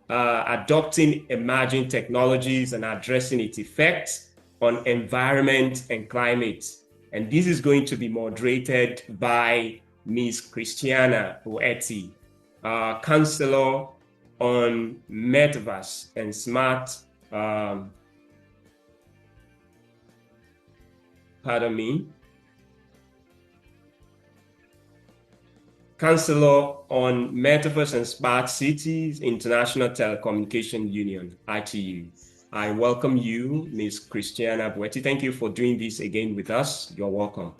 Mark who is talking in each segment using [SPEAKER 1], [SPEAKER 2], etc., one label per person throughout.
[SPEAKER 1] adopting emerging technologies and addressing its effects on environment and climate. And this is going to be moderated by Ms. Cristiana Bueti, Counsellor on Metaverse and Smart, Counsellor on Metaverse and Smart Cities, International Telecommunication Union, ITU. I welcome you, Ms. Cristiana Bueti. Thank you for doing this again with us. You're welcome.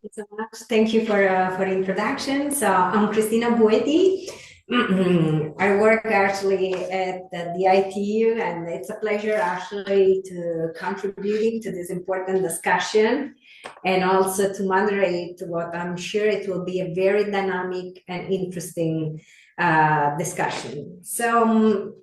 [SPEAKER 2] Thank you so much. Thank you for the introduction. So I'm Cristiana Bueti. I work actually at the ITU, and it's a pleasure actually to contributing to this important discussion and also to moderate what I'm sure it will be a very dynamic and interesting discussion. So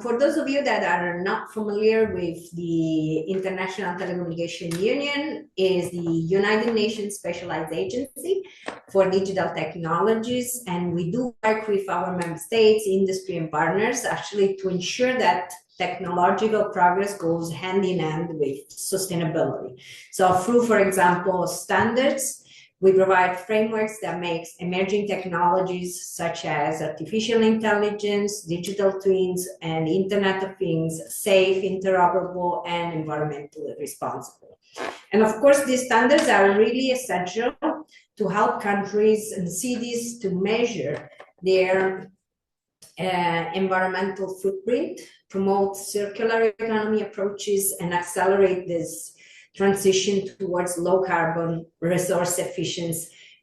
[SPEAKER 2] for those of you that are not familiar with the International Telecommunication Union, is the United Nations Specialized Agency for Digital Technologies, and we do work with our member states, industry, and partners actually to ensure that technological progress goes hand in hand with sustainability. So through, for example, standards, we provide frameworks that makes emerging technologies such as artificial intelligence, digital twins, and Internet of Things safe, interoperable, and environmentally responsible. And of course, these standards are really essential to help countries and cities to measure their environmental footprint, promote circular economy approaches, and accelerate this transition towards low carbon, resource efficient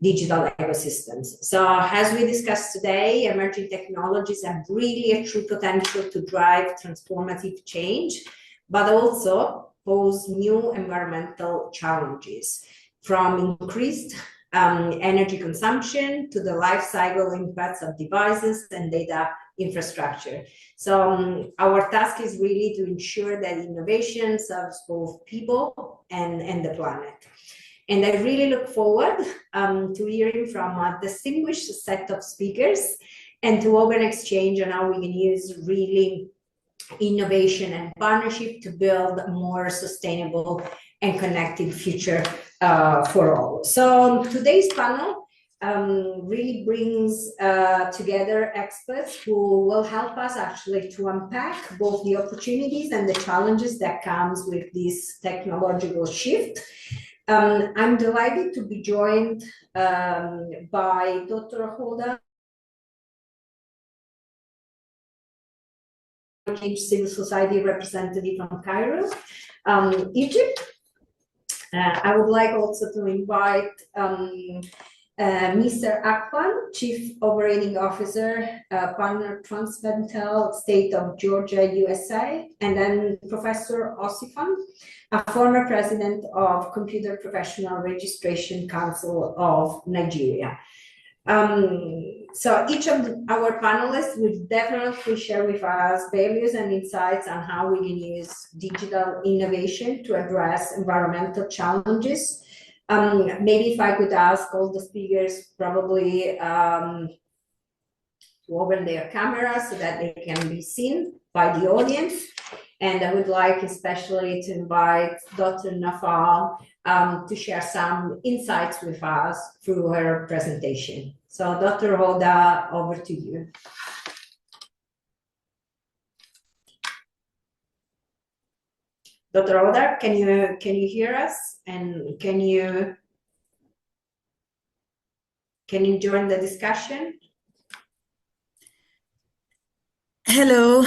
[SPEAKER 2] digital ecosystems. So as we discussed today, emerging technologies have really a true potential to drive transformative change, but also pose new environmental challenges, from increased energy consumption to the life cycle impacts of devices and data infrastructure. So our task is really to ensure that innovation serves both people and the planet. And I really look forward to hearing from a distinguished set of speakers and to open exchange on how we can use really innovation and partnership to build a more sustainable and connected future for all. So today's panel really brings together experts who will help us actually to unpack both the opportunities and the challenges that comes with this technological shift. I'm delighted to be joined by Dr. Hoda, civil society representative from Cairo, Egypt. I would like also to invite Mr. Akpan, Chief Operating Officer, Partner Transventel, State of Georgia, USA, and then Professor Osofisan, a former President of Computer Professional Registration Council of Nigeria. So each of our panelists will definitely share with us values and insights on how we can use digital innovation to address environmental challenges. Maybe if I could ask all the speakers probably to open their cameras so that they can be seen by the audience. And I would like especially to invite Dr. Nofal to share some insights with us through her presentation. So Dr. Hoda, over to you. Dr. Hoda, can you hear us? And can you join the discussion?
[SPEAKER 3] Hello.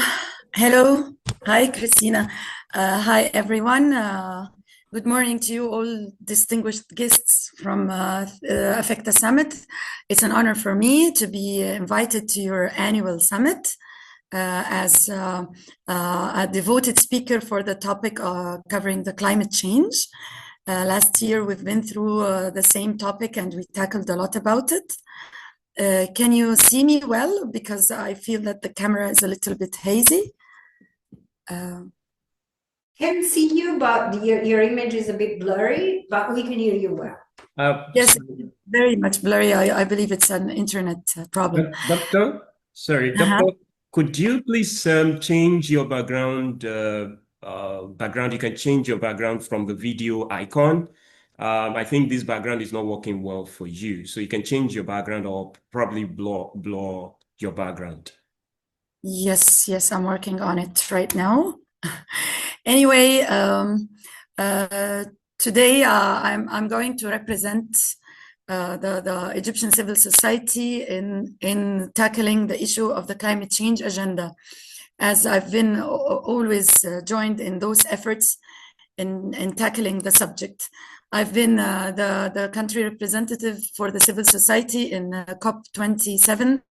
[SPEAKER 3] Hi, Christina. Hi, everyone. Good morning to you all distinguished guests from Affecta Summit. It's an honor for me to be invited to your annual summit as a devoted speaker for the topic covering the climate change. Last year, we've been through the same topic and we tackled a lot about it. Can you see me well? Because I feel that the camera is a little bit hazy.
[SPEAKER 2] Can see you, but your image is a bit blurry, but we can hear you well.
[SPEAKER 3] Yes, very much blurry. I believe it's an internet problem.
[SPEAKER 1] Doctor, sorry, Doctor, could you please change your background? You can change your background from the video icon. I think this background is not working well for you, so you can change your background or probably blur your background.
[SPEAKER 3] Yes, I'm working on it right now. Anyway, today I'm going to represent the Egyptian civil society in tackling the issue of the climate change agenda, as I've been always joined in those efforts in tackling the subject. I've been the country representative for the civil society in COP27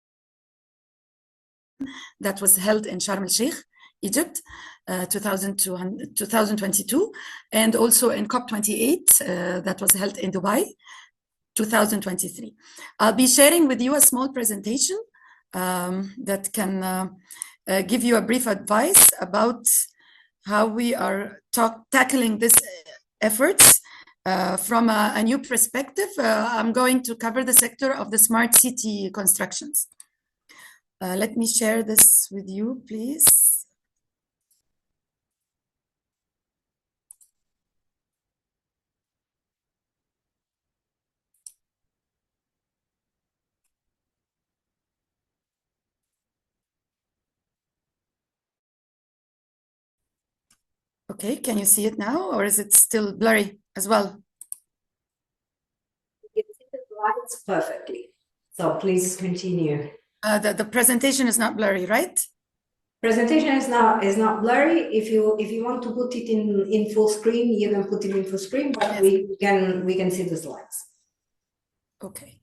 [SPEAKER 3] that was held in Sharm el-Sheikh, Egypt, 2022, and also in COP28 that was held in Dubai, 2023. I'll be sharing with you a small presentation that can give you a brief advice about how we are tackling these efforts from a new perspective. I'm going to cover the sector of the smart city constructions. Let me share this with you, please. Okay, can you see it now, or is it still blurry as well?
[SPEAKER 2] You can see the slides perfectly. So please continue.
[SPEAKER 3] The presentation is not blurry, right?
[SPEAKER 2] Presentation is not blurry. If you want to put it in full screen, you can put it in full screen, but yes, we can see the slides.
[SPEAKER 3] Okay.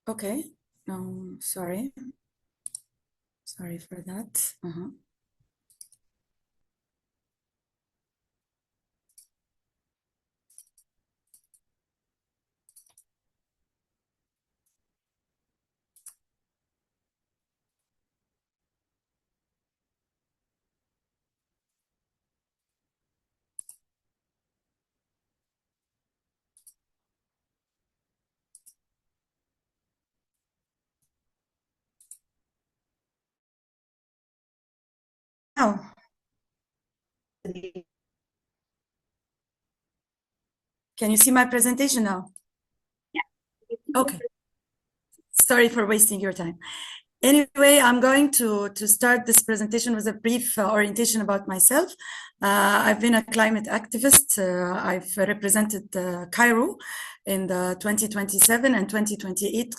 [SPEAKER 3] Okay. No, sorry. Sorry for that. Now, can you see my presentation now?
[SPEAKER 2] Yeah.
[SPEAKER 3] Okay. Sorry for wasting your time. Anyway, I'm going to start this presentation with a brief orientation about myself. I've been a climate activist. I've represented Cairo in the 2027 and 2028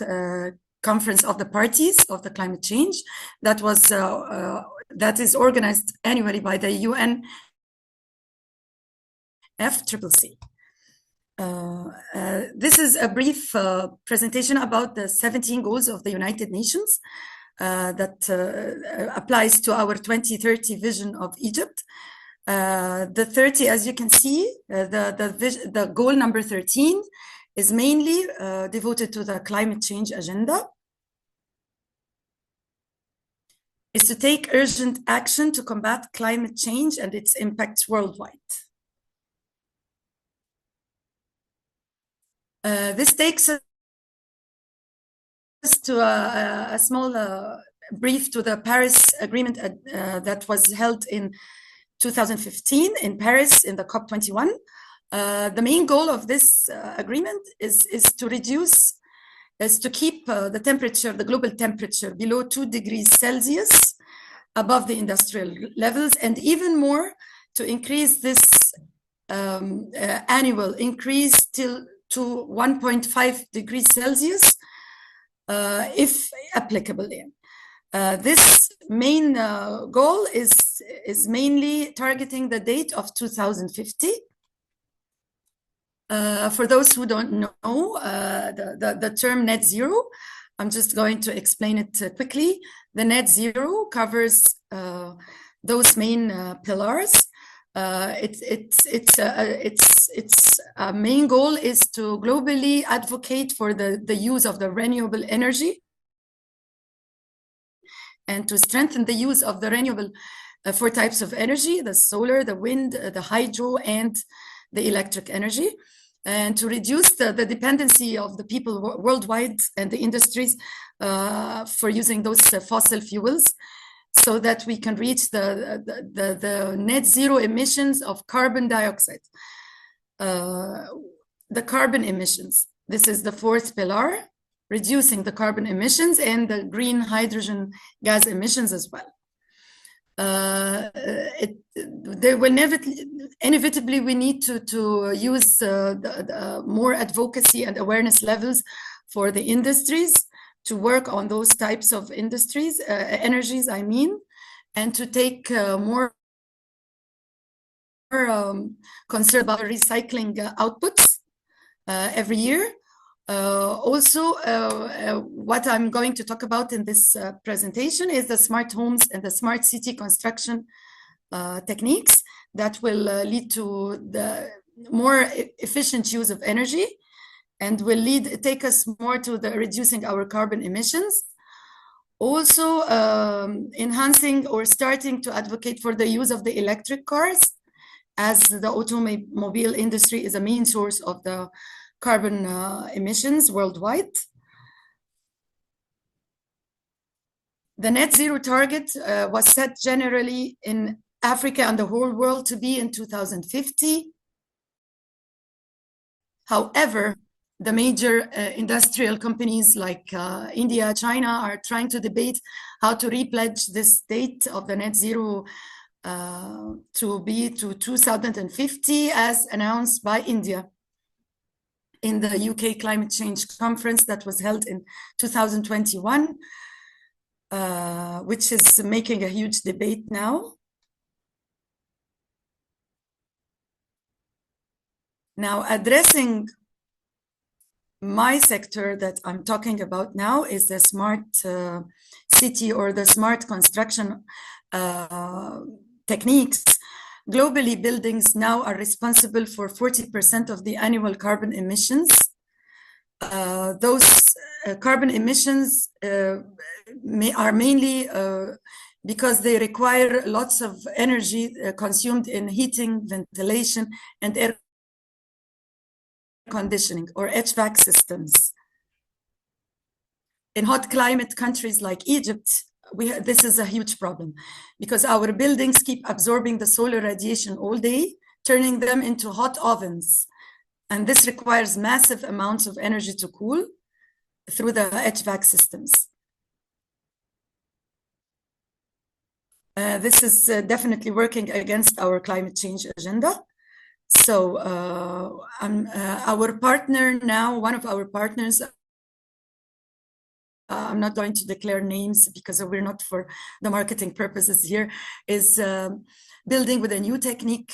[SPEAKER 3] Conference of the Parties of the Climate Change that is organized annually by the UNFCCC. This is a brief presentation about the 17 goals of the United Nations that applies to our 2030 vision of Egypt. The 30, as you can see, the goal number 13 is mainly devoted to the climate change agenda. Is to take urgent action to combat climate change and its impacts worldwide. This takes us to a small brief to the Paris Agreement that was held in 2015 in Paris in the COP21. The main goal of this agreement is to keep the temperature, the global temperature, below 2 degrees Celsius above the industrial levels, and even more to increase this annual increase to 1.5 degrees Celsius, if applicable. This main goal is mainly targeting the date of 2050. For those who don't know the term net zero, I'm just going to explain it quickly. The net zero covers those main pillars. Its main goal is to globally advocate for the use of the renewable energy and to strengthen the use of the renewable four types of energy: the solar, the wind, the hydro, and the electric energy, and to reduce the dependency of the people worldwide and the industries for using those fossil fuels, so that we can reach the net zero emissions of carbon dioxide. The carbon emissions, this is the fourth pillar, reducing the carbon emissions and the green hydrogen gas emissions as well. There will inevitably we need to use the more advocacy and awareness levels for the industries to work on those types of industries, energies, I mean, and to take more concern about recycling outputs every year. Also, what I'm going to talk about in this presentation is the smart homes and the smart city construction techniques that will lead to the more efficient use of energy and will take us more to the reducing our carbon emissions. Also, enhancing or starting to advocate for the use of the electric cars, as the automobile industry is a main source of the carbon emissions worldwide. The net zero target was set generally in Africa and the whole world to be in 2050. However, the major industrial companies like India, China are trying to debate how to repledge this date of the net zero to be to 2050 as announced by India in the UK climate change conference that was held in 2021, which is making a huge debate now. Now, addressing my sector that I'm talking about now is the smart city or the smart construction techniques. Globally, buildings now are responsible for 40% of the annual carbon emissions. Those carbon emissions are mainly because they require lots of energy consumed in heating, ventilation, and air conditioning or HVAC systems. In hot climate countries like Egypt, this is a huge problem because our buildings keep absorbing the solar radiation all day, turning them into hot ovens. And this requires massive amounts of energy to cool through the HVAC systems. This is definitely working against our climate change agenda. So our partner now, one of our partners, I'm not going to declare names because we're not for the marketing purposes here, is building with a new technique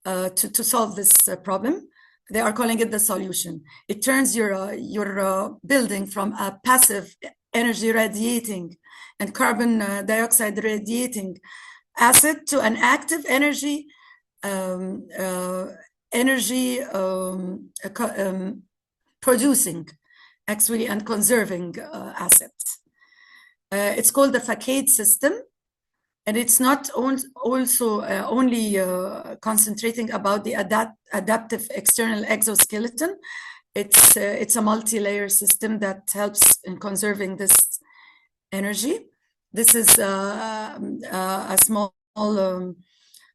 [SPEAKER 3] to solve this problem. They are calling it the solution. It turns your building from a passive energy radiating and carbon dioxide radiating asset to an active energy producing actually and conserving assets. It's called the facade system, and it's not only concentrating about the adaptive external exoskeleton. It's a multi-layer system that helps in conserving this energy. This is a small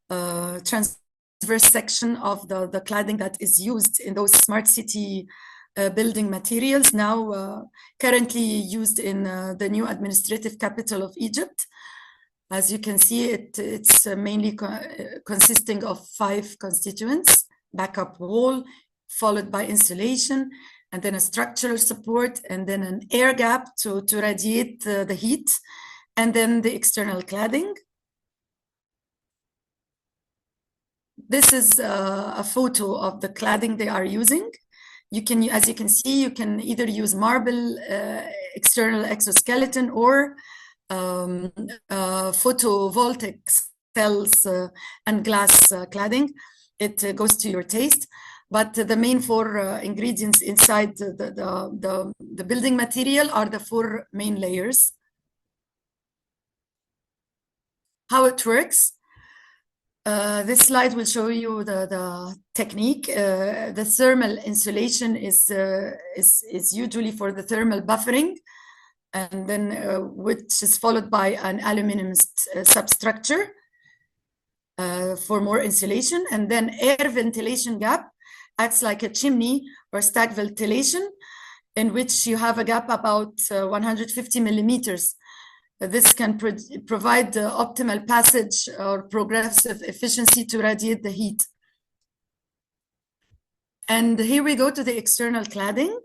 [SPEAKER 3] transverse section of the cladding that is used in those smart city building materials, now currently used in the new administrative capital of Egypt. As you can see, it's mainly consisting of 5 constituents: backup wall, followed by insulation, and then a structural support, and then an air gap to radiate the heat, and then the external cladding. This is a photo of the cladding they are using. As you can see, you can either use marble external exoskeleton or photovoltaic cells and glass cladding. It goes to your taste. But the main four ingredients inside the building material are the four main layers. How it works. This slide will show you the technique. The thermal insulation is usually for the thermal buffering, and then which is followed by an aluminum substructure for more insulation, and then air ventilation gap acts like a chimney or stack ventilation, in which you have a gap about 150 millimeters. This can provide the optimal passage or progressive efficiency to radiate the heat. And here we go to the external cladding.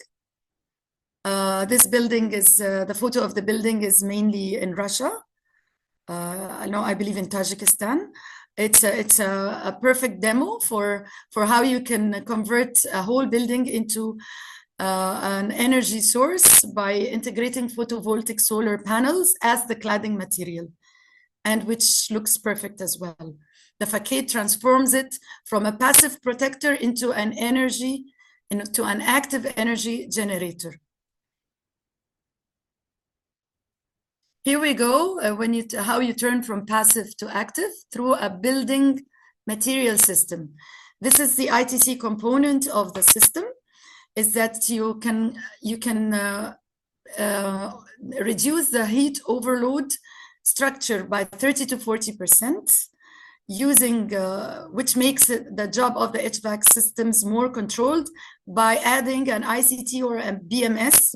[SPEAKER 3] This building is, the photo of the building is mainly in Russia. I believe in Tajikistan. It's a perfect demo for how you can convert a whole building into an energy source by integrating photovoltaic solar panels as the cladding material, and which looks perfect as well. The facade transforms it from a passive protector into an active energy generator. Here we go, how you turn from passive to active through a building material system. This is the ITC component of the system, is that you can reduce the heat overload structure by 30 to 40%, using which makes the job of the HVAC systems more controlled by adding an ICT or a BMS,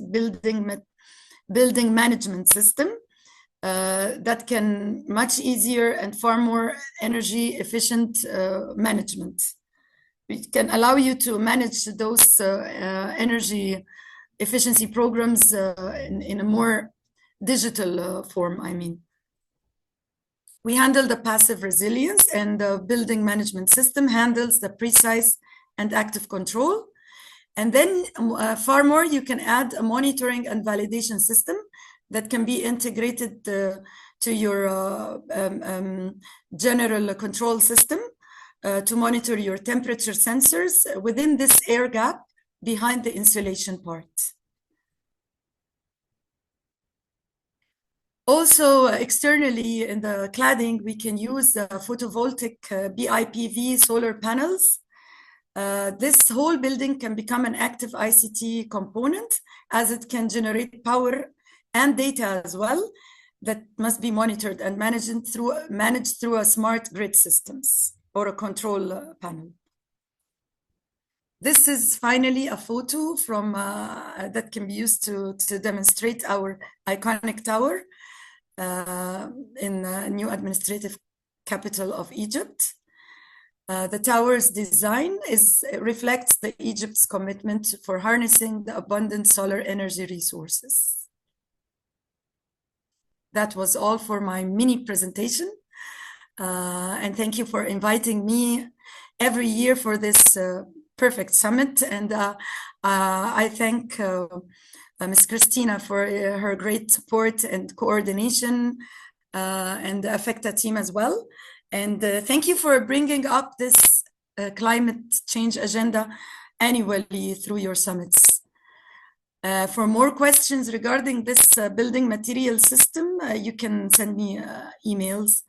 [SPEAKER 3] building management system, that can much easier and far more energy efficient management. It can allow you to manage those energy efficiency programs in a more digital form, I mean. We handle the passive resilience, and the building management system handles the precise and active control. And then far more, you can add a monitoring and validation system that can be integrated to your general control system to monitor your temperature sensors within this air gap behind the insulation part. Also, externally in the cladding, we can use the photovoltaic BIPV solar panels. This whole building can become an active ICT component, as it can generate power and data as well that must be monitored and managed through a smart grid systems or a control panel. This is finally a photo from that can be used to demonstrate our iconic tower in the new administrative capital of Egypt. The tower's design reflects Egypt's commitment for harnessing the abundant solar energy resources. That was all for my mini presentation. And thank you for inviting me every year for this perfect summit. And I thank Ms. Christina for her great support and coordination, and the Affecta team as well. And thank you for bringing up this climate change agenda annually through your summits. For more questions regarding this building material system, you can send me emails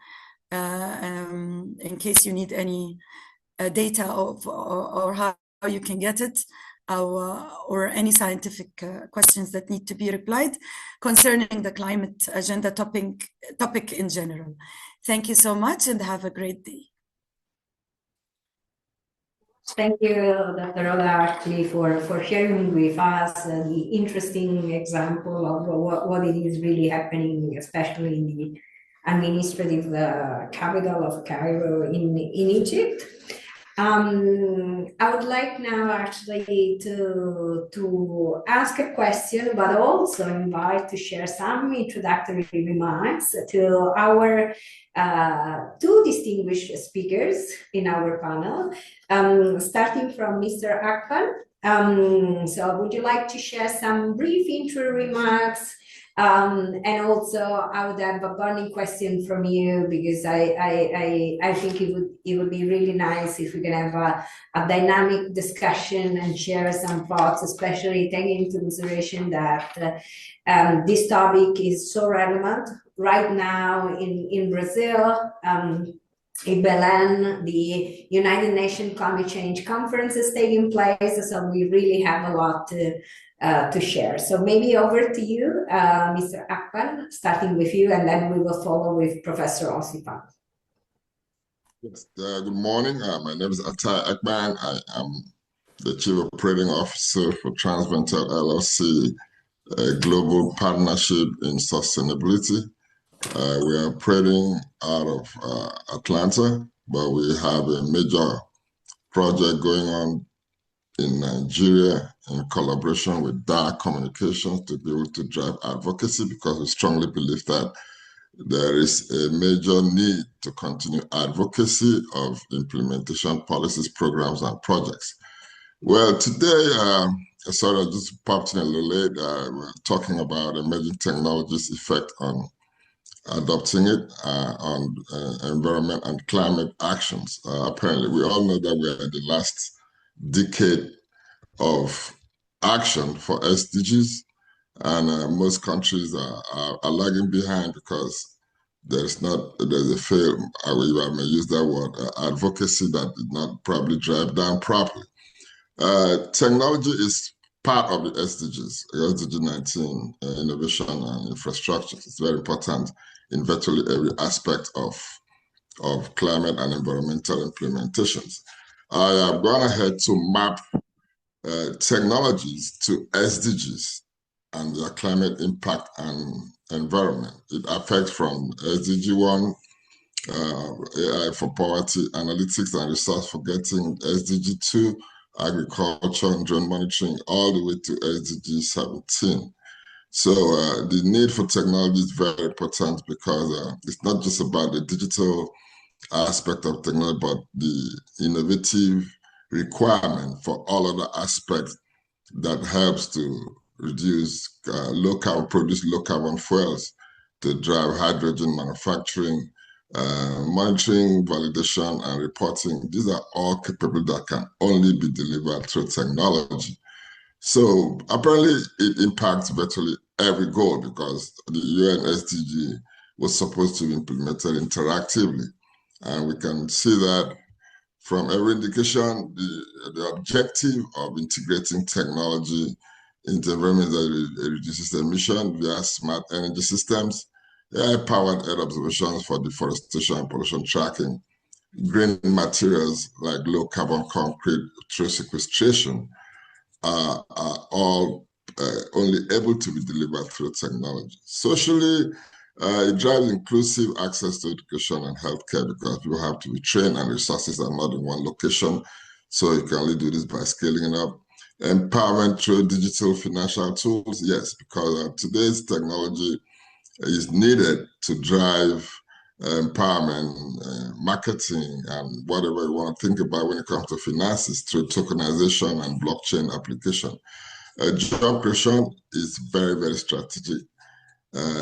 [SPEAKER 3] in case you need any data or how you can get it, or any scientific questions that need to be replied concerning the climate agenda topic in general. Thank you so much and have a great day.
[SPEAKER 2] Thank you, Dr. Hoda, actually, for sharing with us the interesting example of what it is really happening, especially in the administrative capital of Cairo in Egypt. I would like now actually to ask a question, but also invite to share some introductory remarks to our two distinguished speakers in our panel, starting from Mr. Akpan. So would you like to share some brief intro remarks And also, I would have a burning question from you, because I think it would be really nice if we can have a dynamic discussion and share some thoughts, especially taking into consideration that this topic is so relevant right now in Brazil. In Belém, the United Nations Climate Change Conference is taking place, so we really have a lot to share. So maybe over to you, Mr. Akpan, starting with you, and then we will follow with Professor Osofisan.
[SPEAKER 4] Yes, good morning. My name is Atai Akpan. I am the Chief Operating Officer for Transventel LLC, a global partnership in sustainability. We are operating out of Atlanta, but we have a major project going on in Nigeria in collaboration with Telecommunication to be able to drive advocacy, because we strongly believe that there is a major need to continue advocacy of implementation policies, programs, and projects. Well, today, sorry, I just popped in a little late. We're talking about emerging technologies' effect on adopting it on environment and climate actions. Apparently, we all know that we are in the last decade of action for SDGs, and most countries are lagging behind because there's a fail, I may use that word, advocacy that did not probably drive down properly. Technology is part of the SDGs, SDG 19, innovation and infrastructure. It's very important in virtually every aspect of climate and environmental implementations. I have gone ahead to map technologies to SDGs and their climate impact and environment. It affects from SDG 1, AI for poverty, analytics and resource for getting, SDG 2, agriculture and drone monitoring, all the way to SDG 17. So the need for technology is very important, because it's not just about the digital aspect of technology, but the innovative requirement for all other aspects that helps to reduce produce low carbon fuels, to drive hydrogen manufacturing, monitoring, validation, and reporting. These are all capabilities that can only be delivered through technology. So apparently it impacts virtually every goal, because the UN SDG was supposed to be implemented interactively. And we can see that from every indication, the objective of integrating technology into environment that reduces emission via smart energy systems, AI-powered Earth observations for deforestation and pollution tracking, green materials like low-carbon concrete through sequestration, are all only able to be delivered through technology. Socially, it drives inclusive access to education and healthcare, because people have to be trained and resources are not in one location. So you can only do this by scaling it up. Empowerment through digital financial tools, yes, because today's technology is needed to drive empowerment, marketing, and whatever you want to think about when it comes to finances through tokenization and blockchain application. Job creation is very, very strategic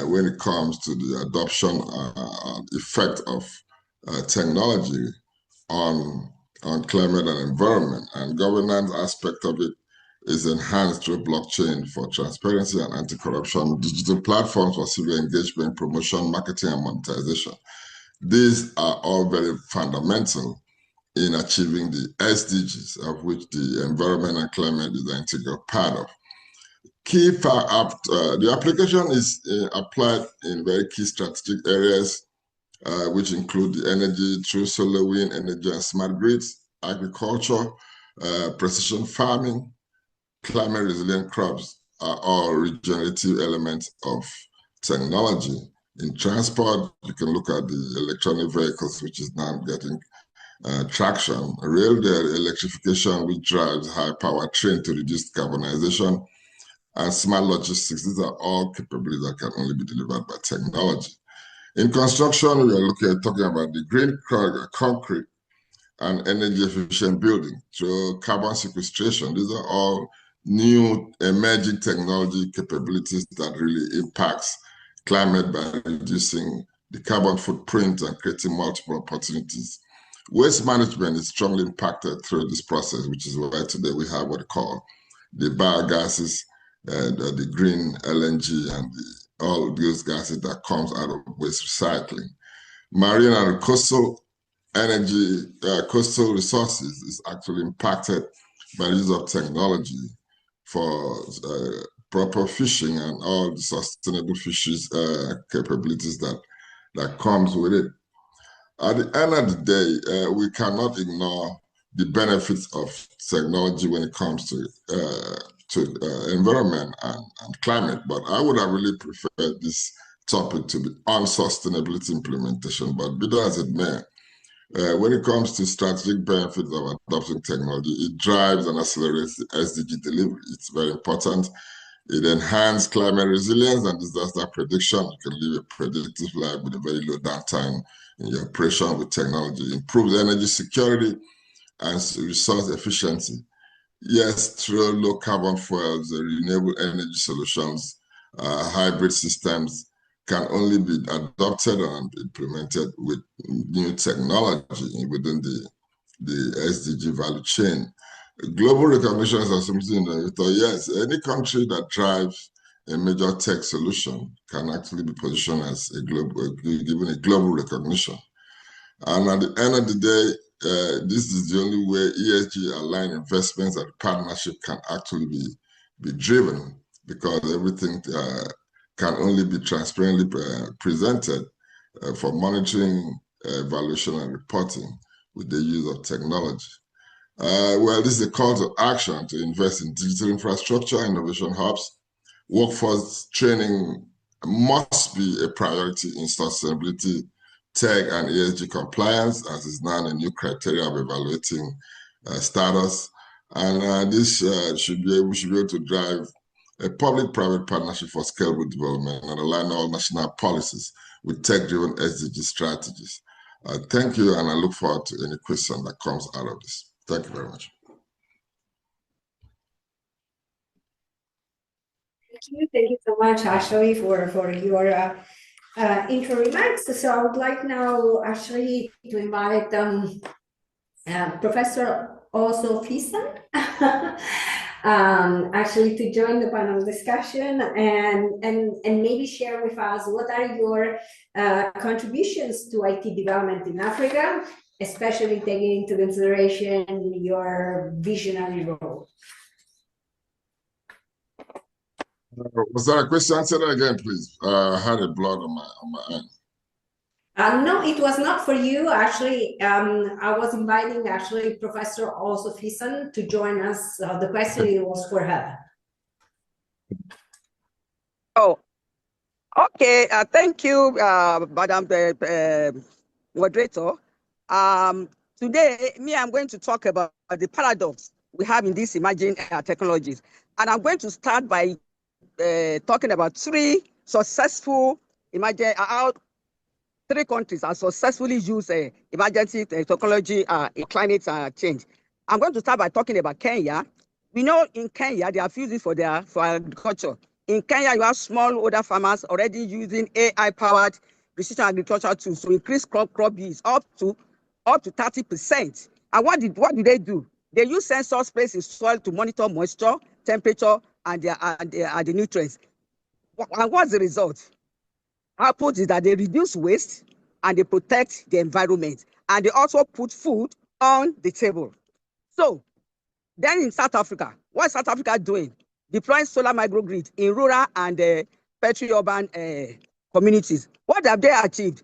[SPEAKER 4] when it comes to the adoption effect of technology on climate and environment. And governance aspect of it is enhanced through blockchain for transparency and anti-corruption, digital platforms for civil engagement, promotion, marketing, and monetization. These are all very fundamental in achieving the SDGs, of which the environment and climate is an integral part of. The application is applied in very key strategic areas, which include the energy through solar, wind energy, and smart grids, agriculture, precision farming, climate resilient crops are all regenerative elements of technology. In transport, you can look at the electronic vehicles, which is now getting traction. Rail electrification, which drives high-power train to reduce carbonization, and smart logistics. These are all capabilities that can only be delivered by technology. In construction, we are talking about the green concrete and energy efficient building through carbon sequestration. These are all new emerging technology capabilities that really impacts climate by reducing the carbon footprint and creating multiple opportunities. Waste management is strongly impacted through this process, which is why today we have what we call the biogases, the green LNG, and all those gases that comes out of waste recycling. Marine and coastal energy, coastal resources is actually impacted by the use of technology for proper fishing and all the sustainable fisheries capabilities that comes with it. At the end of the day, we cannot ignore the benefits of technology when it comes to environment and climate, but I would have really preferred this topic to be on sustainability implementation. But be that as it may, when it comes to strategic benefits of adopting technology, it drives and accelerates the SDG delivery. It's very important. It enhances climate resilience and disaster prediction. You can live a predictive life with a very low downtime in your operation with technology. It improves energy security and resource efficiency. Yes, through low carbon fuels, renewable energy solutions, hybrid systems can only be adopted and implemented with new technology within the SDG value chain. Global recognition is something that, yes, any country that drives a major tech solution can actually be positioned as given a global recognition. And at the end of the day, this is the only way ESG-aligned investments and partnership can actually be driven, because everything can only be transparently presented for monitoring, evaluation, and reporting with the use of technology. Well, this is a call to action to invest in digital infrastructure, innovation hubs. Workforce training must be a priority in sustainability, tech, and ESG compliance, as is now a new criteria of evaluating status. And this we should be able to drive a public-private partnership for scalable development and align all national policies with tech-driven SDG strategies. Thank you, and I look forward to any question that comes out of this. Thank you very much.
[SPEAKER 2] Thank you so much, Ashley, for your intro remarks. So I would like now, Ashley, to invite Professor Osofisan actually to join the panel discussion and maybe share with us what are your contributions to IT development in Africa, especially taking into consideration your visionary role.
[SPEAKER 4] Was that a question? Say that again, please. I had a blood on my end.
[SPEAKER 2] No, it was not for you. Actually, I was inviting actually Professor Osofisan to join us. The question was for her.
[SPEAKER 5] Oh, okay. Thank you, Madam Moderator. Today, I'm going to talk about the paradox we have in these emerging technologies. And I'm going to start by talking about three successful emerging three countries are successfully used emergency technology in climate change. I'm going to start by talking about Kenya. We know in Kenya they have used it for agriculture. In Kenya, you have smallholder farmers already using AI-powered precision agriculture tools to increase crop yields up to 30%. And what do they do? They use sensors placed in soil to monitor moisture, temperature, and the nutrients. And what's the result? Output is that they reduce waste and they protect the environment, and they also put food on the table. So then in South Africa, what is South Africa doing? Deploying solar microgrid in rural and peri-urban communities. What have they achieved?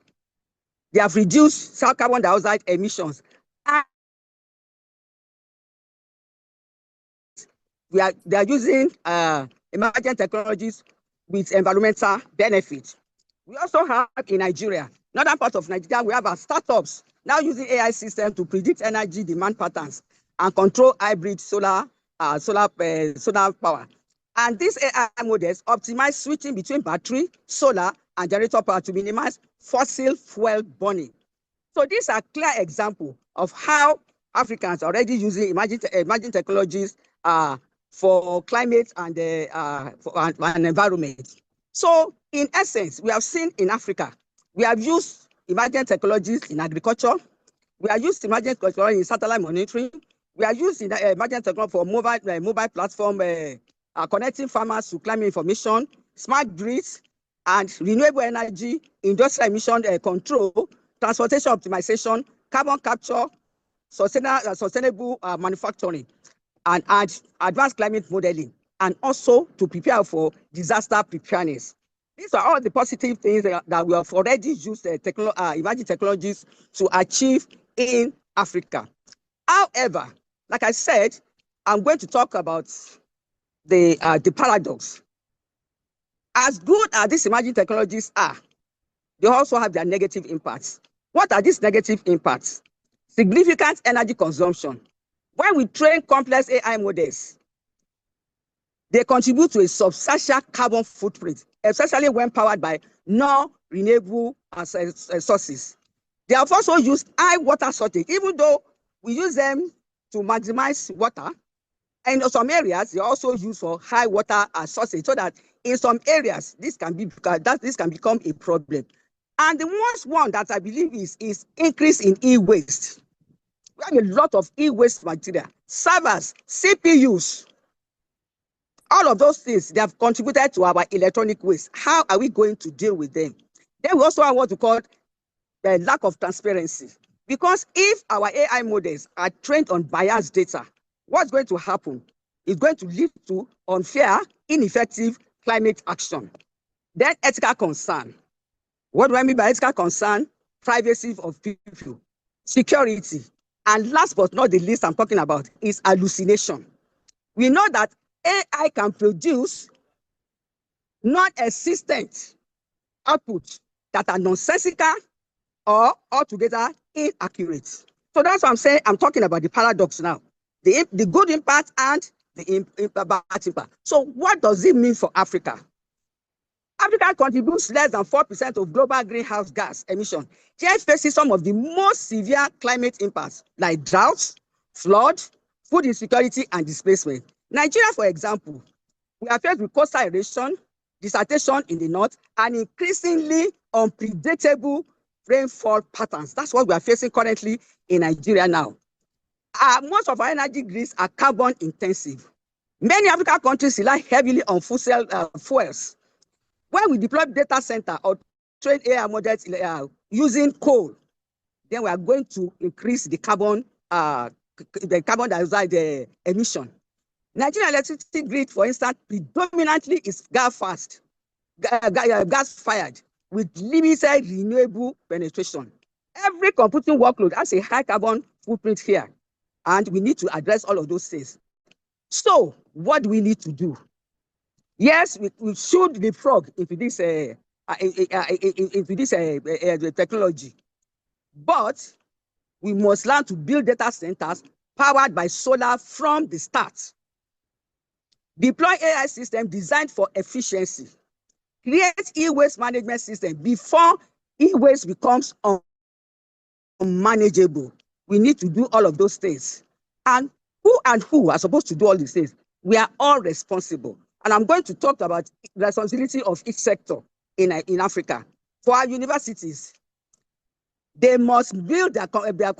[SPEAKER 5] They have reduced carbon dioxide emissions. They are using emerging technologies with environmental benefits. We also have in Nigeria, northern part of Nigeria, we have our startups now using AI systems to predict energy demand patterns and control hybrid solar power. And these AI models optimize switching between battery, solar, and generator power to minimize fossil fuel burning. So these are clear examples of how Africans are already using emerging technologies for climate and environment. So in essence, we have seen in Africa, we have used emerging technologies in agriculture. We are used emerging technology in satellite monitoring. We are using emerging technology for mobile platform, connecting farmers to climate information, smart grids, and renewable energy, industrial emission control, transportation optimization, carbon capture, sustainable manufacturing, and advanced climate modeling, and also to prepare for disaster preparedness. These are all the positive things that we have already used emerging technologies to achieve in Africa. However, like I said, I'm going to talk about the paradox. As good as these emerging technologies are, they also have their negative impacts. What are these negative impacts? Significant energy consumption. When we train complex AI models, they contribute to a substantial carbon footprint, especially when powered by non-renewable sources. They have also used high water shortage, even though we use them to maximize water. And in some areas, they also use for high water sources, so that in some areas, this can become a problem. And the worst one that I believe is increase in e-waste. We have a lot of e-waste material, servers, CPUs, all of those things, they have contributed to our electronic waste. How are we going to deal with them? Then we also have what we call the lack of transparency. Because if our AI models are trained on biased data, what's going to happen? It's going to lead to unfair, ineffective climate action. Then ethical concern. What do I mean by ethical concern? Privacy of people, security, and last but not the least I'm talking about is hallucination. We know that AI can produce non-existent outputs that are nonsensical or altogether inaccurate. So that's what I'm saying. I'm talking about the paradox now, the good impact and the bad impact. So what does it mean for Africa? Africa contributes less than 4% of global greenhouse gas emissions, yet faces some of the most severe climate impacts like droughts, flood, food insecurity, and displacement. Nigeria, for example, we are faced with coastal erosion, desertation in the north, and increasingly unpredictable rainfall patterns. That's what we are facing currently in Nigeria now. Most of our energy grids are carbon intensive. Many African countries rely heavily on fossil fuels. When we deploy data center or train AI models using coal, then we are going to increase the carbon dioxide emission. Nigerian electricity grid, for instance, predominantly is gas-fired with limited renewable penetration. Every computing workload has a high carbon footprint here, and we need to address all of those things. So, what do we need to do? Yes, we should leapfrog into this technology, but we must learn to build data centers powered by solar from the start. Deploy AI systems designed for efficiency. Create e-waste management system before e-waste becomes unmanageable. We need to do all of those things. And who are supposed to do all these things? We are all responsible. And I'm going to talk about the responsibility of each sector in Africa. For our universities, they must build their computer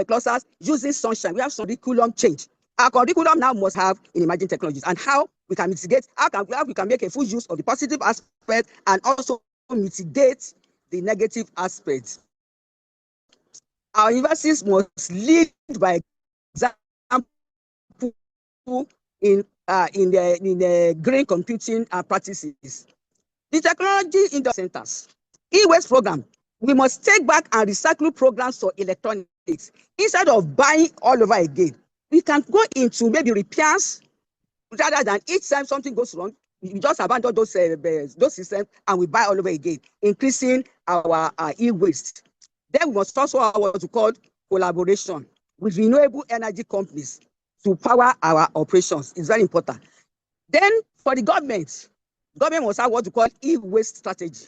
[SPEAKER 5] clusters using sunshine. We have some curriculum change. Our curriculum now must have in emerging technologies, and how we can mitigate, how we can make a full use of the positive aspect and also mitigate the negative aspects. Our universities must lead by example in the green computing practices. The technology industry centers, e-waste program, we must take back and recycle programs for electronics. Instead of buying all over again, we can go into maybe repairs rather than each time something goes wrong, we just abandon those systems and we buy all over again, increasing our e-waste. Then we must also have what we call collaboration with renewable energy companies to power our operations. It's very important. Then for the government must have what we call e-waste strategy.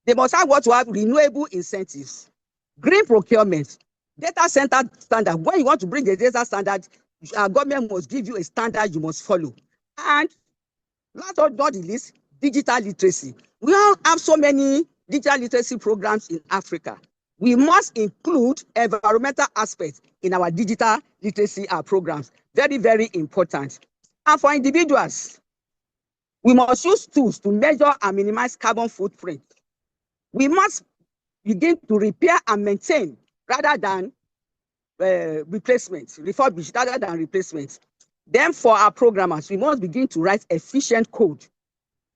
[SPEAKER 5] They must have what to have renewable incentives, green procurement, data center standard. When you want to bring a data standard, government must give you a standard you must follow. And last but not the least, digital literacy. We all have so many digital literacy programs in Africa. We must include environmental aspects in our digital literacy programs. Very, very important. And for individuals, we must use tools to measure and minimize carbon footprint. We must begin to repair and maintain rather than replacement, refurbish rather than replacement. Then for our programmers, we must begin to write efficient code.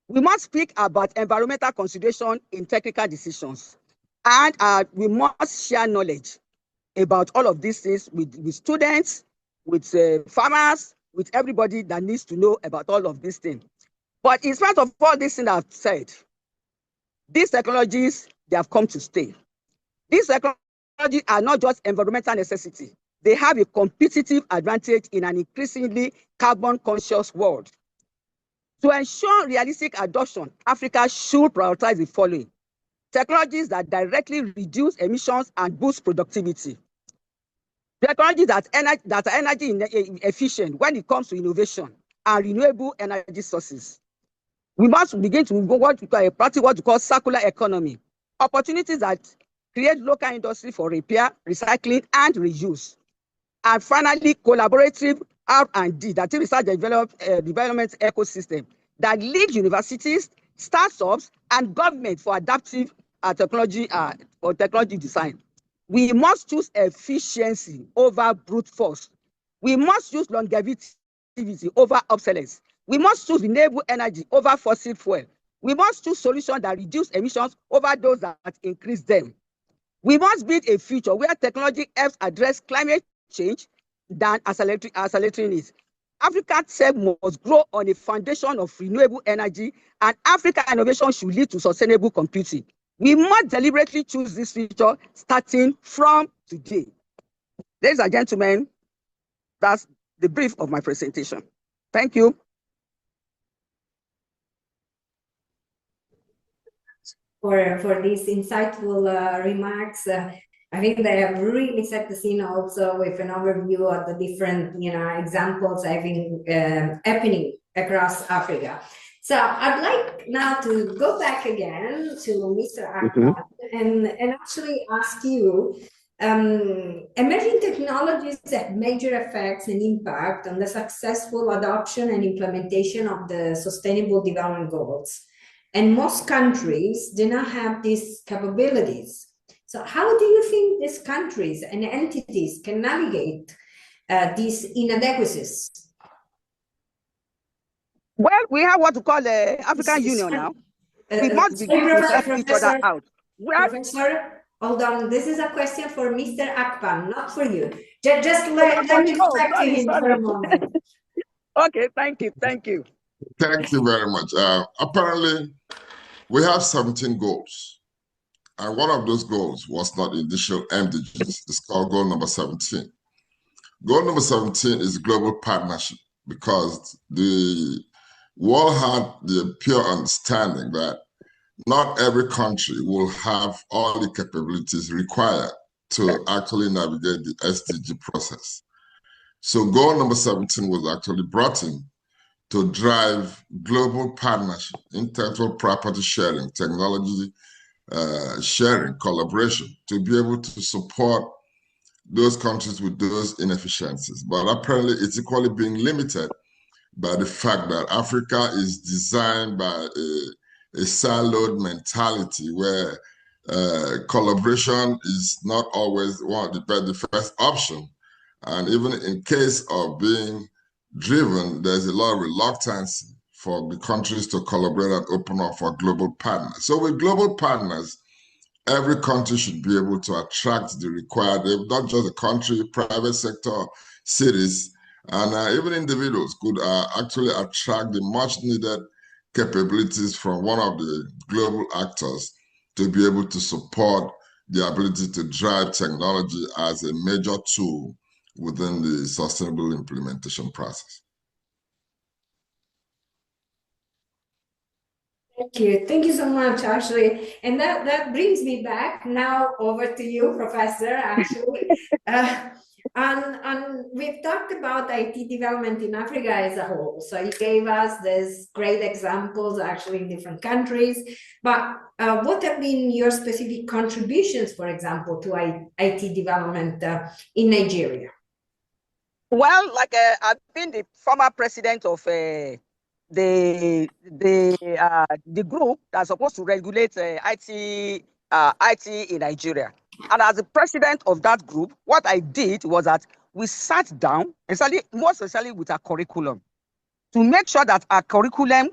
[SPEAKER 5] We must speak about environmental consideration in technical decisions. And we must share knowledge about all of these things with students, with farmers, with everybody that needs to know about all of these things. But in spite of all these things I've said, these technologies, they have come to stay. These technologies are not just environmental necessity. They have a competitive advantage in an increasingly carbon-conscious world. To ensure realistic adoption, Africa should prioritize the following: technologies that directly reduce emissions and boost productivity, technologies that are energy efficient when it comes to innovation and renewable energy sources. We must begin to practice what we call circular economy, opportunities that create local industry for repair, recycling, and reuse. And finally, collaborative R&D, that is research development ecosystem that leads universities, startups, and government for adaptive technology or technology design. We must choose efficiency over brute force. We must use longevity over obsolescence. We must choose renewable energy over fossil fuel. We must choose solutions that reduce emissions over those that increase them. We must build a future where technology helps address climate change than accelerating it. Africa itself must grow on a foundation of renewable energy, and African innovation should lead to sustainable computing. We must deliberately choose this future starting from today. Ladies and gentlemen, that's the brief of my presentation. Thank you.
[SPEAKER 2] For these insightful remarks. I think they have really set the scene also with an overview of the different, examples happening across Africa. So I'd like now to go back again to Mr. Akpan and actually ask you, emerging technologies have major effects and impact on the successful adoption and implementation of the Sustainable Development Goals. And most countries do not have these capabilities. So how do you think these countries and entities can navigate these inadequacies?
[SPEAKER 5] Well, we have what we call the African Union now. We must begin to help each other out. Well,
[SPEAKER 2] Professor, hold on. This is a question for Mr. Akpan, not for you. Just let me go back to him for a moment.
[SPEAKER 5] Okay, thank you.
[SPEAKER 4] Thank you very much. Apparently, we have 17 goals. And one of those goals was not initial MDGs. It's called goal number 17. Goal number 17 is global partnership, because the world had the pure understanding that not every country will have all the capabilities required to actually navigate the SDG process. So goal number 17 was actually brought in to drive global partnership, intellectual property sharing, technology sharing, collaboration, to be able to support those countries with those inefficiencies. But apparently it's equally being limited by the fact that Africa is designed by a siloed mentality where collaboration is not always the first option. And even in case of being driven, there's a lot of reluctance for the countries to collaborate and open up for global partners. So with global partners, every country should be able to attract the required, not just the country, private sector, cities, and even individuals could actually attract the much needed capabilities from one of the global actors to be able to support the ability to drive technology as a major tool within the sustainable implementation process.
[SPEAKER 2] Thank you so much, actually. And that brings me back now over to you, Professor, actually. And we've talked about IT development in Africa as a whole. So you gave us these great examples actually in different countries. But what have been your specific contributions, for example, to IT development in Nigeria?
[SPEAKER 5] Well, like I've been the former president of the group that's supposed to regulate IT in Nigeria. And as the president of that group, what I did was that we sat down, most especially with our curriculum, to make sure that our curriculum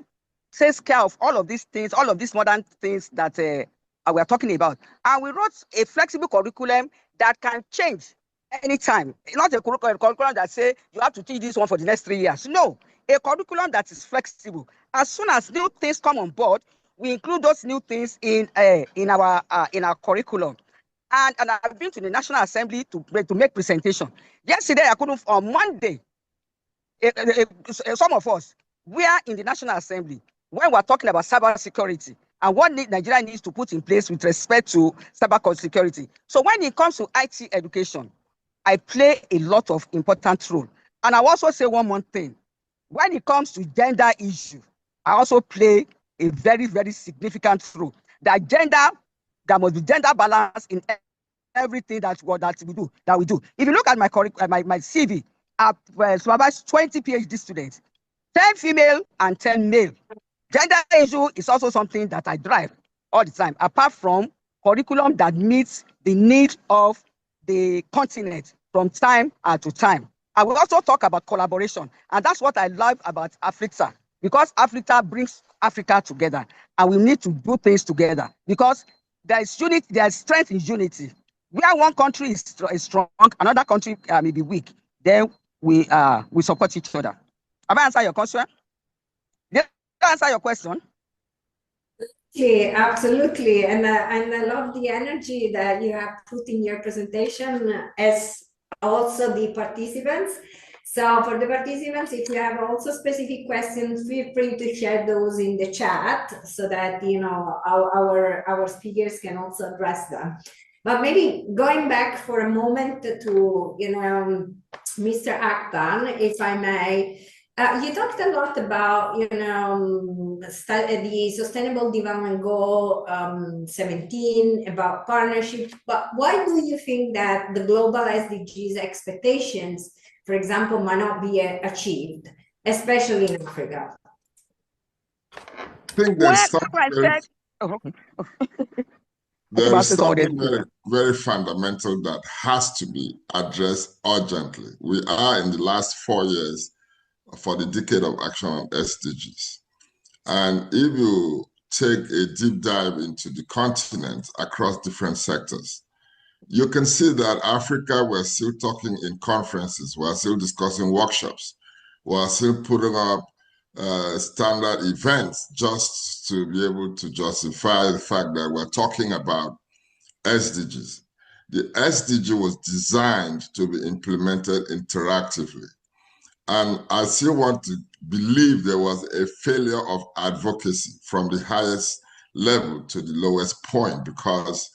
[SPEAKER 5] takes care of all of these things, all of these modern things that we're talking about. And we wrote a flexible curriculum that can change anytime. Not a curriculum that say you have to teach this one for the next 3 years. No, a curriculum that is flexible. As soon as new things come on board, we include those new things in our curriculum. And I've been to the National Assembly to make presentation. Yesterday, I couldn't. On Monday, some of us were in the National Assembly when we're talking about cyber security and what Nigeria needs to put in place with respect to cyber security. So when it comes to IT education, I play a lot of important role. And I also say one more thing. When it comes to gender issue, I also play a very, very significant role. There must be gender balance in everything that we do. If you look at my CV, I've supervised 20 PhD students, 10 female and 10 male. Gender issue is also something that I drive all the time, apart from curriculum that meets the need of the continent from time to time. I will also talk about collaboration, and that's what I love about Africa, because Africa brings Africa together, and we need to do things together because there is unity, there is strength in unity. Where one country is strong, another country may be weak. Then we support each other. Have I answered your question? Did I answer your question?
[SPEAKER 2] Yeah, absolutely. And I love the energy that you have put in your presentation, as also the participants. So for the participants, if you have also specific questions, feel free to share those in the chat so that our speakers can also address them. But maybe going back for a moment to Mr. Akpan, if I may. You talked a lot about, the Sustainable Development Goal 17, about partnerships, but why do you think that the global SDGs expectations, for example, might not be achieved, especially in Africa?
[SPEAKER 4] I think there's something very, very fundamental that has to be addressed urgently. We are in the last 4 years for the decade of action on SDGs. And if you take a deep dive into the continent across different sectors, you can see that Africa, we're still talking in conferences, we're still discussing workshops, we're still putting up standard events just to be able to justify the fact that we're talking about SDGs. The SDG was designed to be implemented interactively. And I still want to believe there was a failure of advocacy from the highest level to the lowest point, because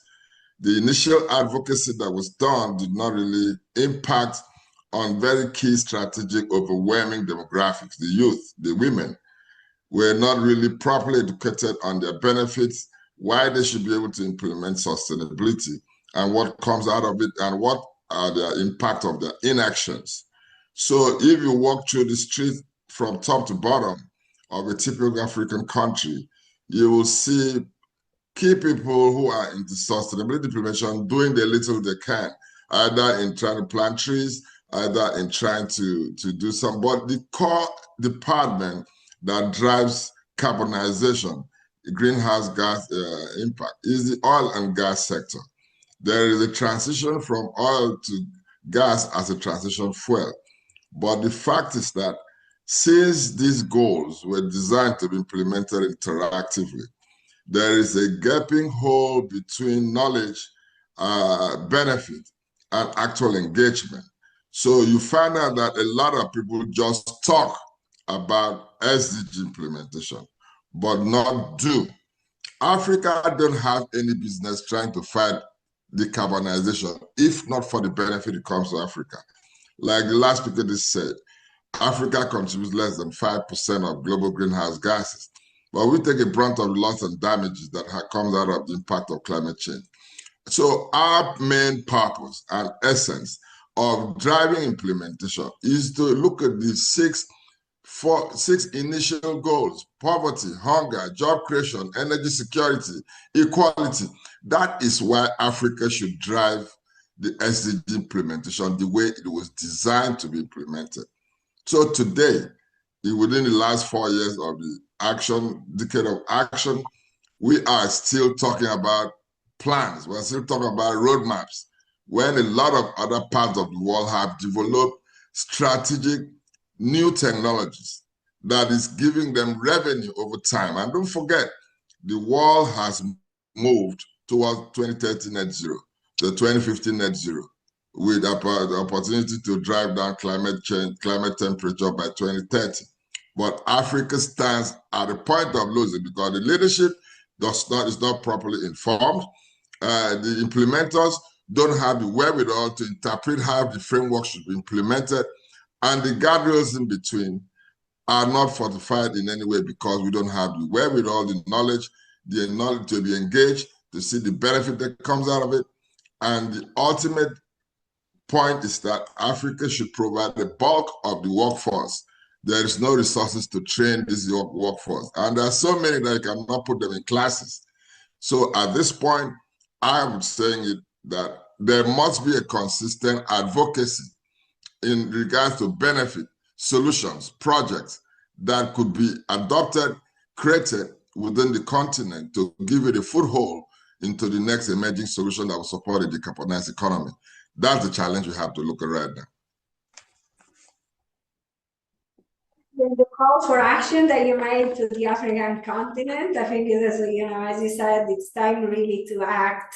[SPEAKER 4] the initial advocacy that was done did not really impact on very key strategic overwhelming demographics. The youth, the women, were not really properly educated on their benefits, why they should be able to implement sustainability, and what comes out of it, and what are the impact of their inactions. So if you walk through the street from top to bottom of a typical African country, you will see key people who are into sustainability implementation doing the little they can, either in trying to plant trees, either in trying to do some, but the core department that drives carbonization, greenhouse gas impact, is the oil and gas sector. There is a transition from oil to gas as a transition fuel. But the fact is that since these goals were designed to be implemented interactively, there is a gaping hole between knowledge, benefit, and actual engagement. So you find out that a lot of people just talk about SDG implementation, but not do. Africa don't have any business trying to fight decarbonization, if not for the benefit it comes to Africa. Like the last speaker just said, Africa contributes less than 5% of global greenhouse gases, but we take a brunt of the loss and damages that comes out of the impact of climate change. So our main purpose and essence of driving implementation is to look at the six initial goals: poverty, hunger, job creation, energy security, equality. That is why Africa should drive the SDG implementation the way it was designed to be implemented. So today, within the last 4 years of the decade of action, we are still talking about plans. We're still talking about roadmaps, when a lot of other parts of the world have developed strategic new technologies that is giving them revenue over time. And don't forget, the world has moved towards 2030 net zero, the 2050 net zero, with the opportunity to drive down climate change, climate temperature by 2030. But Africa stands at a point of losing because the leadership is not properly informed. The implementers don't have the wherewithal to interpret how the framework should be implemented, and the guardrails in between are not fortified in any way because we don't have the wherewithal, the knowledge to be engaged, to see the benefit that comes out of it. And the ultimate point is that Africa should provide the bulk of the workforce. There is no resources to train this workforce. And there are so many that you cannot put them in classes. So at this point, I'm saying it that there must be a consistent advocacy in regards to benefit, solutions, projects that could be adopted, created within the continent to give it a foothold into the next emerging solution that will support a decarbonized economy. That's the challenge we have to look at right now.
[SPEAKER 2] The call for action that you made to the African continent, I think it is, as you said, it's time really to act,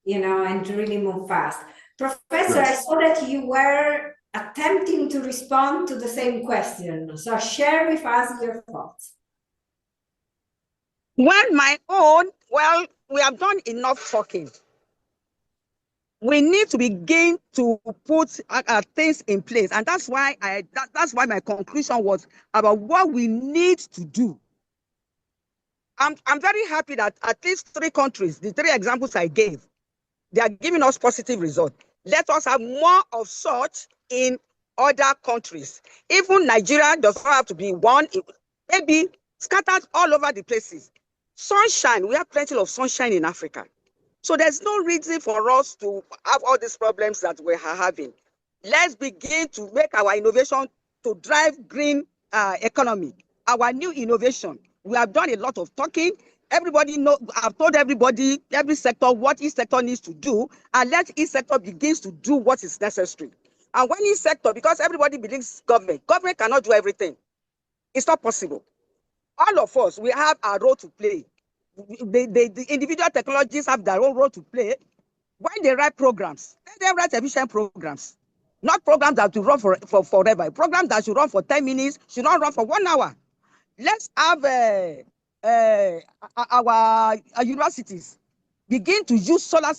[SPEAKER 2] and to really move fast. Professor, yes. I saw that you were attempting to respond to the same question. So share with us your thoughts.
[SPEAKER 5] Well, we have done enough talking. We need to begin to put things in place, and that's why that's why my conclusion was about what we need to do. I'm very happy that at least 3 countries, the 3 examples I gave, they are giving us positive results. Let us have more of such in other countries. Even Nigeria does not have to be one, maybe scattered all over the places. Sunshine, we have plenty of sunshine in Africa. So there's no reason for us to have all these problems that we are having. Let's begin to make our innovation to drive green economy. Our new innovation. We have done a lot of talking. Everybody know. I've told everybody, every sector, what each sector needs to do, and let each sector begins to do what is necessary. And when each sector, because everybody believes government cannot do everything. It's not possible. All of us, we have a role to play. The individual technologies have their own role to play. When they write programs, they write efficient programs, not programs that will run for forever. Programs that should run for 10 minutes should not run for 1 hour. Let's have our universities begin to use solar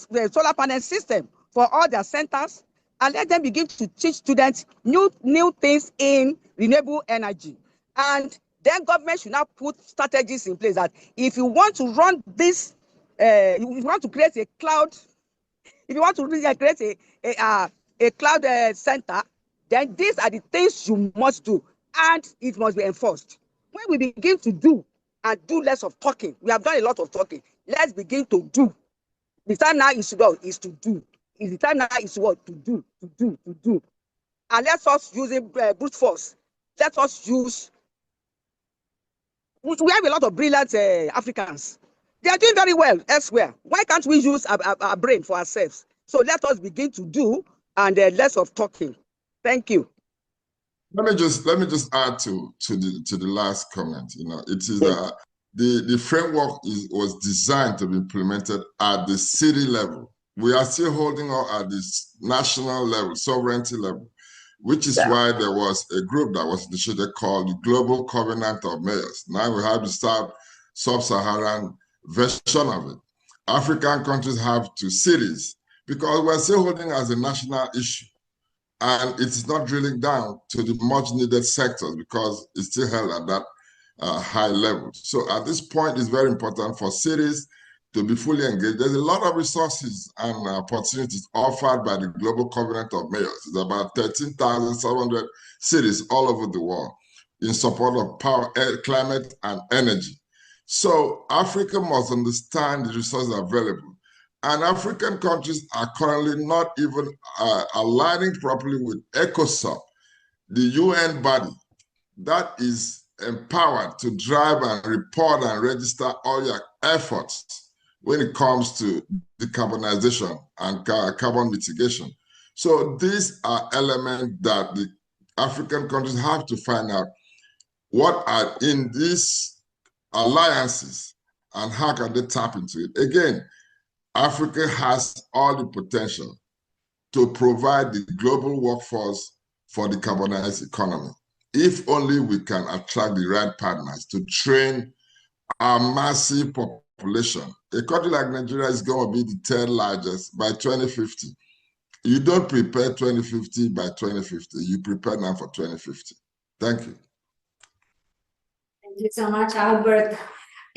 [SPEAKER 5] panel system for all their centers, and let them begin to teach students new things in renewable energy. And then government should now put strategies in place that if you want to run this, if you want to create a cloud, if you want to really create a cloud center, then these are the things you must do, and it must be enforced. When we begin to do and do less of talking, we have done a lot of talking. Let's begin to do. The time now is to do. The time now is what? To do. And let us use brute force. Let us use. We have a lot of brilliant Africans. They are doing very well elsewhere. Why can't we use our brain for ourselves? So let us begin to do and less of talking. Thank you.
[SPEAKER 4] Let me just add to the last comment. It is the framework was designed to be implemented at the city level. We are still holding on at this national level, sovereignty level, which is why there was a group that was initiated called the Global Covenant of Mayors. Now we have to start sub-Saharan version of it. African countries have to cities because we're still holding as a national issue. And it's not drilling down to the much needed sectors because it's still held at that high level. So at this point, it's very important for cities to be fully engaged. There's a lot of resources and opportunities offered by the Global Covenant of Mayors. It's about 13,700 cities all over the world in support of power, climate, and energy. So Africa must understand the resources available. And African countries are currently not even aligning properly with ECOSOC, the UN body that is empowered to drive and report and register all your efforts when it comes to decarbonization and carbon mitigation. So these are elements that the African countries have to find out what are in these alliances and how can they tap into it. Again, Africa has all the potential to provide the global workforce for the decarbonized economy, if only we can attract the right partners to train our massive population. A country like Nigeria is going to be the third largest by 2050. You don't prepare 2050 by 2050. You prepare now for 2050. Thank you.
[SPEAKER 2] Thank you so much, Albert.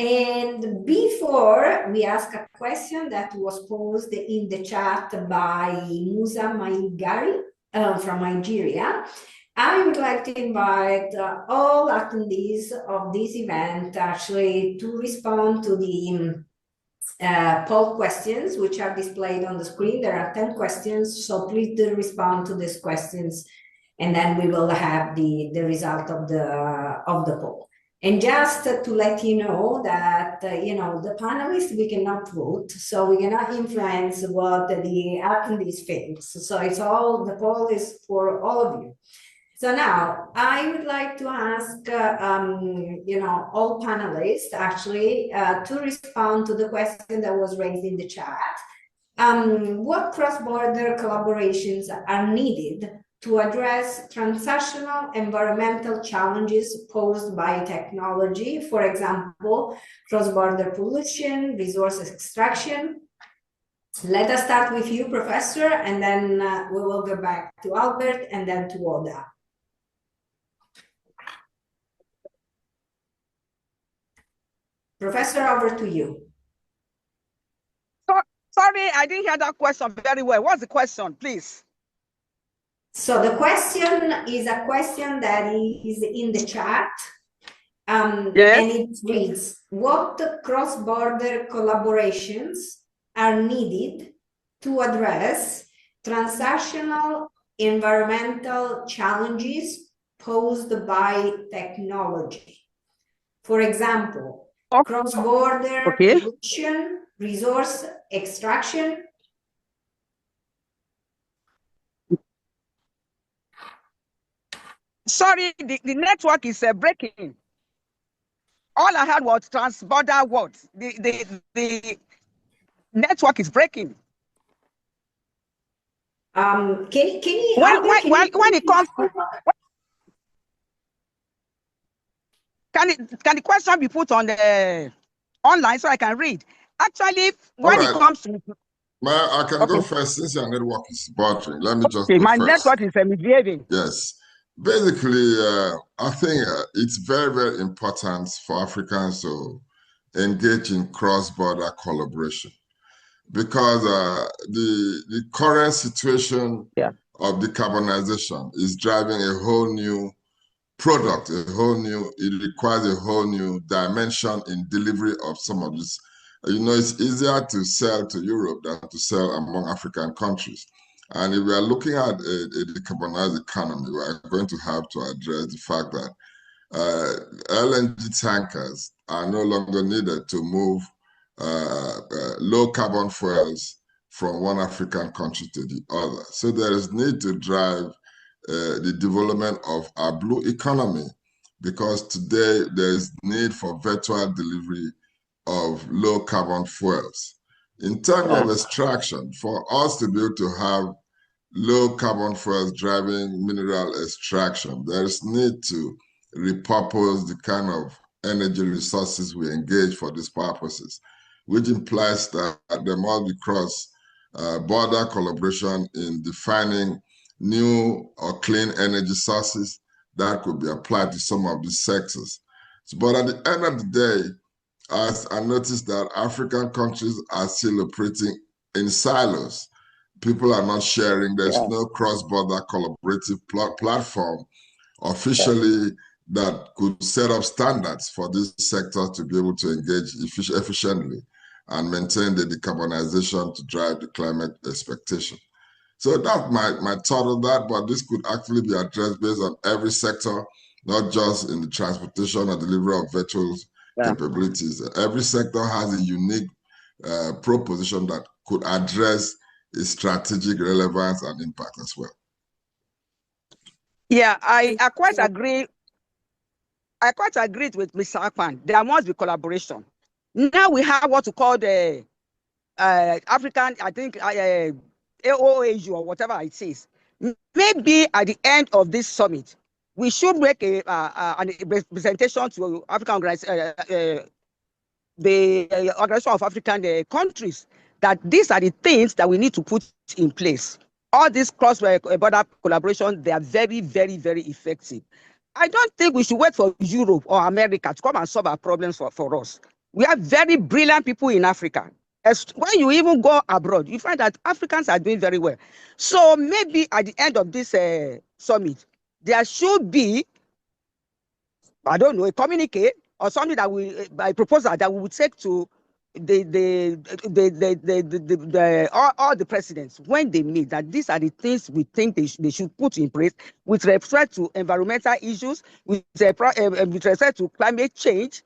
[SPEAKER 2] And before we ask a question that was posed in the chat by Musa Maigari from Nigeria, I would like to invite all attendees of this event actually to respond to the poll questions, which are displayed on the screen. There are 10 questions, so please do respond to these questions, and then we will have the result of the poll. And just to let you know that, the panelists, we cannot vote, so we cannot influence what the attendees think. So it's all, the poll is for all of you. So now I would like to ask, all panelists actually to respond to the question that was raised in the chat. What cross-border collaborations are needed to address transnational environmental challenges posed by technology, for example, cross-border pollution, resource extraction? Let us start with you, Professor, and then we will go back to Albert and then to Hoda. Professor, over to you.
[SPEAKER 5] Sorry, I didn't hear that question very well. What's the question, please?
[SPEAKER 2] So the question is a question that is in the chat, and it reads, what cross-border collaborations are needed to address transnational environmental challenges posed by technology? For example, cross-border pollution, resource extraction.
[SPEAKER 5] Sorry, the network is breaking. All I had was trans-border words. The network is breaking.
[SPEAKER 2] Can you
[SPEAKER 5] when it comes to, can the question be put on the online so I can read? Actually, when it comes to,
[SPEAKER 4] I can go first since your network is bothering. Let me just go
[SPEAKER 5] my
[SPEAKER 4] first.
[SPEAKER 5] network is misbehaving.
[SPEAKER 4] Yes. Basically, I think it's very, very important for Africans to engage in cross-border collaboration because the current situation of decarbonization is driving a whole new product, it requires a whole new dimension in delivery of some of this. It's easier to sell to Europe than to sell among African countries. And if we are looking at a decarbonized economy, we are going to have to address the fact that LNG tankers are no longer needed to move low carbon fuels from one African country to the other. So there is need to drive the development of our blue economy because today there is need for virtual delivery of low carbon fuels. In terms of extraction, for us to be able to have low carbon fuels driving mineral extraction, there is need to repurpose the kind of energy resources we engage for these purposes, which implies that there must be cross-border collaboration in defining new or clean energy sources that could be applied to some of these sectors. But at the end of the day, as I noticed that African countries are still operating in silos. People are not sharing. There's no cross-border collaborative platform officially that could set up standards for this sector to be able to engage efficiently and maintain the decarbonization to drive the climate expectation. So that's my thought on that, but this could actually be addressed based on every sector, not just in the transportation or delivery of virtual capabilities. Every sector has a unique proposition that could address its strategic relevance and impact as well.
[SPEAKER 5] Yeah, I quite agree. I quite agree with Mr. Akpan. There must be collaboration. Now we have what to call the African, I think, AOAU or whatever it is. Maybe at the end of this summit, we should make a presentation to African the Organization of African countries that these are the things that we need to put in place. All these cross-border collaboration, they are very, very, very effective. I don't think we should wait for Europe or America to come and solve our problems for us. We have very brilliant people in Africa. When you even go abroad, you find that Africans are doing very well. So maybe at the end of this summit, there should be, I don't know, a communique or something that a proposal that we would take to all the presidents when they meet, that these are the things we think they should put in place with respect to environmental issues, with respect to climate change,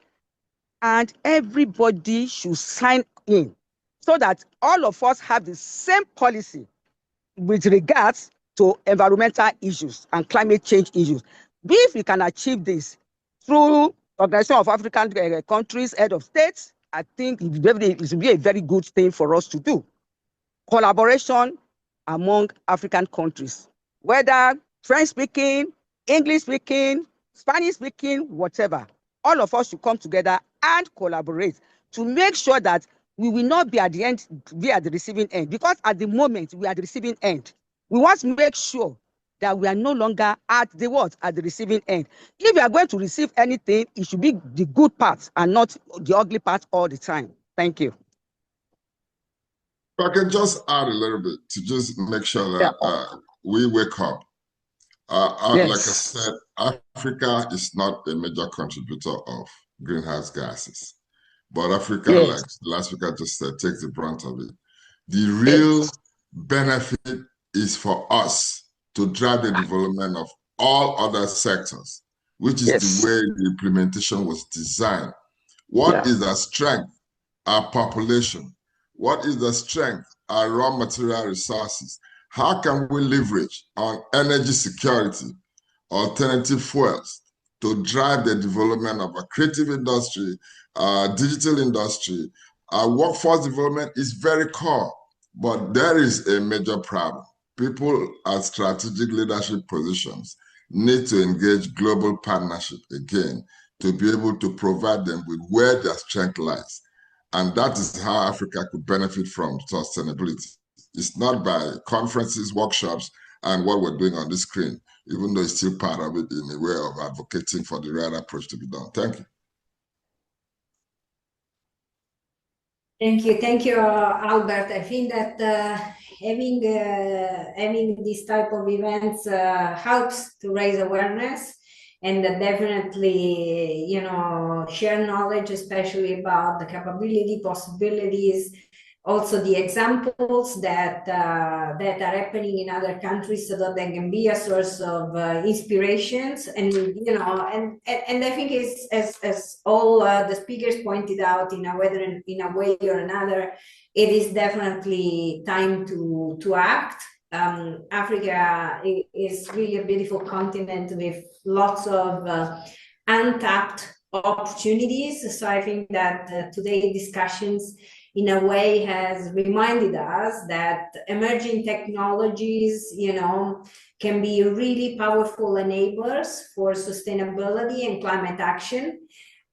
[SPEAKER 5] and everybody should sign in so that all of us have the same policy with regards to environmental issues and climate change issues. If we can achieve this through Organization of African countries, head of states, I think it will be a very good thing for us to do. Collaboration among African countries, whether French-speaking, English-speaking, Spanish-speaking, whatever. All of us should come together and collaborate to make sure that we will not be at the end, be at the receiving end, because at the moment we are at the receiving end. We want to make sure that we are no longer at the what? At the receiving end. If we are going to receive anything, it should be the good part and not the ugly part all the time. Thank you.
[SPEAKER 4] If I can just add a little bit to just make sure that we wake up. Like I said, Africa is not a major contributor of greenhouse gases, but Africa, like the last speaker just said, takes the brunt of it. The real benefit is for us to drive the development of all other sectors, which is the way the implementation was designed. What is our strength? Our population. What is the strength? Our raw material resources. How can we leverage on energy security, alternative fuels, to drive the development of a creative industry, digital industry? Our workforce development is very core, but there is a major problem. People at strategic leadership positions need to engage global partnership again to be able to provide them with where their strength lies. And that is how Africa could benefit from sustainability. It's not by conferences, workshops, and what we're doing on the screen, even though it's still part of it in a way of advocating for the right approach to be done. Thank you.
[SPEAKER 2] Thank you, Albert. I think that having this type of events helps to raise awareness and definitely, share knowledge, especially about the capability, possibilities, also the examples that are happening in other countries, so that they can be a source of inspirations. And and I think it's, as all the speakers pointed out, in a way or another, it is definitely time to act. Africa is really a beautiful continent with lots of untapped opportunities. So I think that today's discussions in a way has reminded us that emerging technologies, can be really powerful enablers for sustainability and climate action.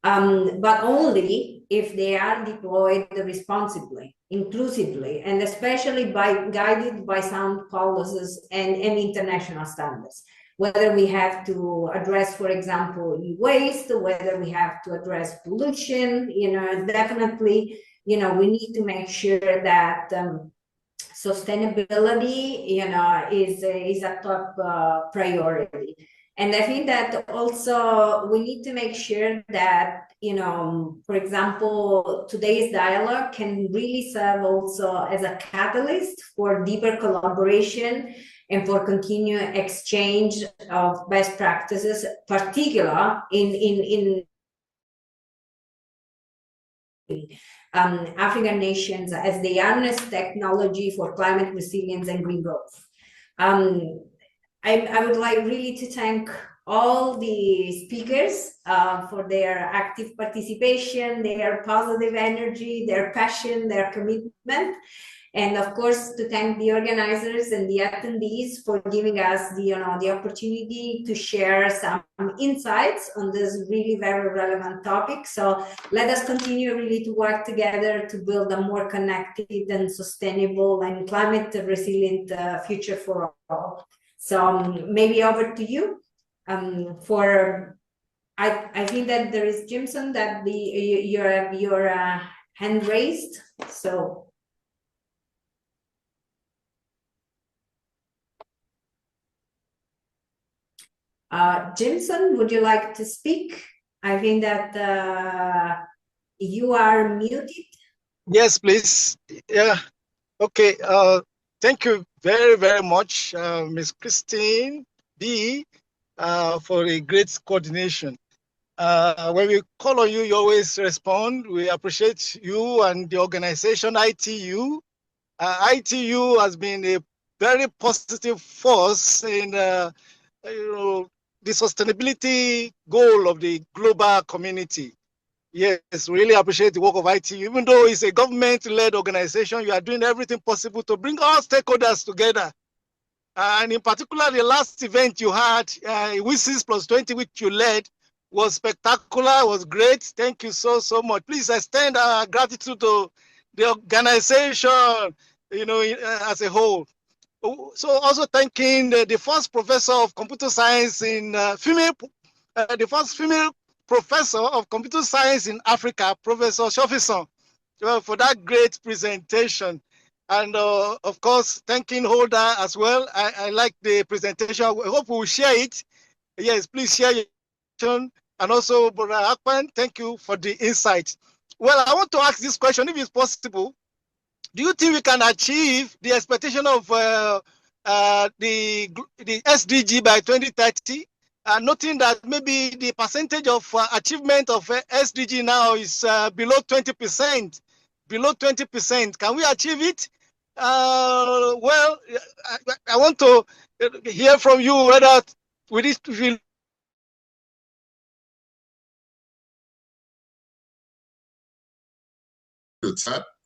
[SPEAKER 2] but only if they are deployed responsibly, inclusively, and especially guided by sound policies and international standards. Whether we have to address, for example, e-waste, whether we have to address pollution, definitely, we need to make sure that sustainability, is a top priority. And I think that also we need to make sure that, for example, today's dialogue can really serve also as a catalyst for deeper collaboration and for continued exchange of best practices, particularly in African nations as they harness technology for climate resilience and green growth. I would like really to thank all the speakers for their active participation, their positive energy, their passion, their commitment. And of course, to thank the organizers and the attendees for giving us the opportunity to share some insights on this really very relevant topic. So let us continue really to work together to build a more connected and sustainable and climate resilient future for all. So maybe over to you. I think that there is Jimson that you have your hand raised. So. Jimson, would you like to speak? I think that you are muted.
[SPEAKER 6] Yes, please. Yeah. Okay. Thank you very, very much, Ms. Christine B, for a great coordination. When we call on you, you always respond. We appreciate you and the organization ITU. ITU has been a very positive force in the sustainability goal of the global community. Yes, really appreciate the work of ITU. Even though it's a government-led organization, you are doing everything possible to bring all stakeholders together. And in particular, the last event you had, WISIS plus 20, which you led, was spectacular, was great. Thank you so, so much. Please extend our gratitude to the organization, as a whole. So also thanking the first professor of computer science in the first female professor of computer science in Africa, Professor Osofisan, for that great presentation. And of course, thanking Hoda as well. I like the presentation. I hope we will share it. Yes, please share your. And also, Brother Akpan, thank you for the insight. Well, I want to ask this question, if it's possible. Do you think we can achieve the expectation of the SDG by 2030? Noting that maybe the percentage of achievement of SDG now is below 20%. Below 20%. Can we achieve it? Well, I want to hear from you whether with this will.